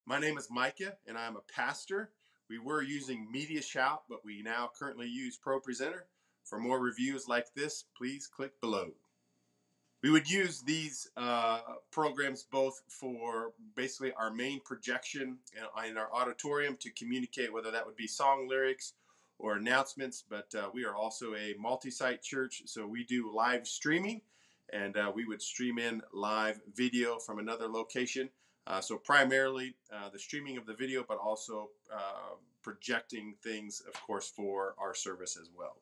My name is Micah, and I'm a pastor. We were using MediaShout, but we now currently use ProPresenter. For more reviews like this, please click below. We would use these programs both for basically our main projection in our auditorium to communicate, whether that would be song lyrics or announcements, but we are also a multi-site church, so we do live streaming, and we would stream in live video from another location. So primarily the streaming of the video, but also projecting things, of course, for our service as well.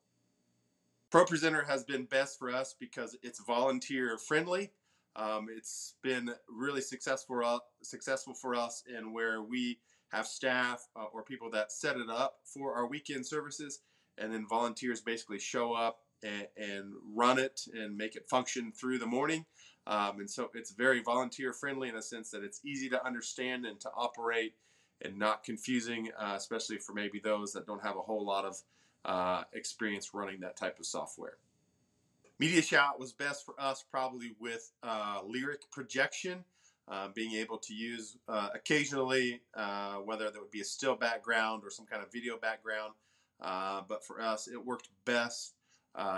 ProPresenter has been best for us because it's volunteer friendly. It's been really successful for us in where we have staff or people that set it up for our weekend services, and then volunteers basically show up and run it and make it function through the morning. And so it's very volunteer friendly in a sense that it's easy to understand and to operate and not confusing, especially for maybe those that don't have a whole lot of experience running that type of software. MediaShout was best for us probably with lyric projection, being able to use occasionally, whether that would be a still background or some kind of video background. But for us, it worked best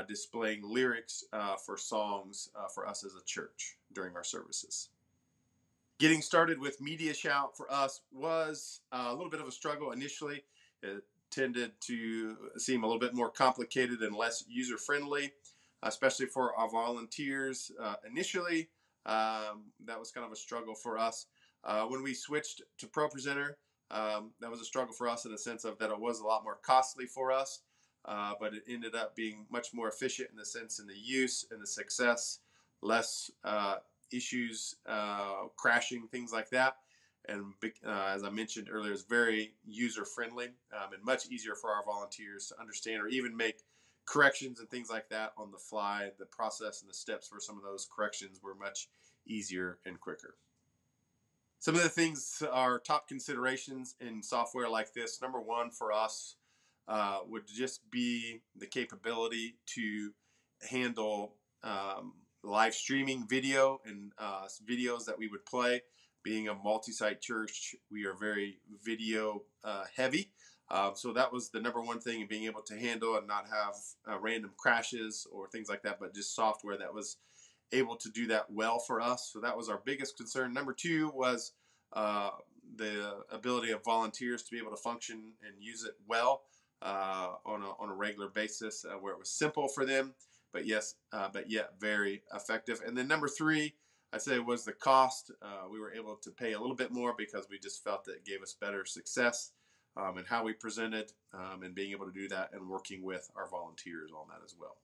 displaying lyrics for songs for us as a church during our services. Getting started with MediaShout for us was a little bit of a struggle initially. It tended to seem a little bit more complicated and less user-friendly, especially for our volunteers. Initially, that was kind of a struggle for us. When we switched to ProPresenter, that was a struggle for us in the sense of that it was a lot more costly for us, but it ended up being much more efficient in the sense in the use and the success, less issues, crashing, things like that. And as I mentioned earlier, it's very user-friendly and much easier for our volunteers to understand or even make corrections and things like that on the fly. The process and the steps for some of those corrections were much easier and quicker. Some of the things are top considerations in software like this. Number one for us would just be the capability to handle live streaming video and videos that we would play. Being a multi-site church, we are very video heavy. So that was the number one thing, in being able to handle and not have random crashes or things like that, but just software that was able to do that well for us. So that was our biggest concern. Number two was the ability of volunteers to be able to function and use it well on a regular basis, where it was simple for them, but yet very effective. And then number three, I'd say, was the cost. We were able to pay a little bit more because we just felt that it gave us better success in how we presented and being able to do that and working with our volunteers on that as well.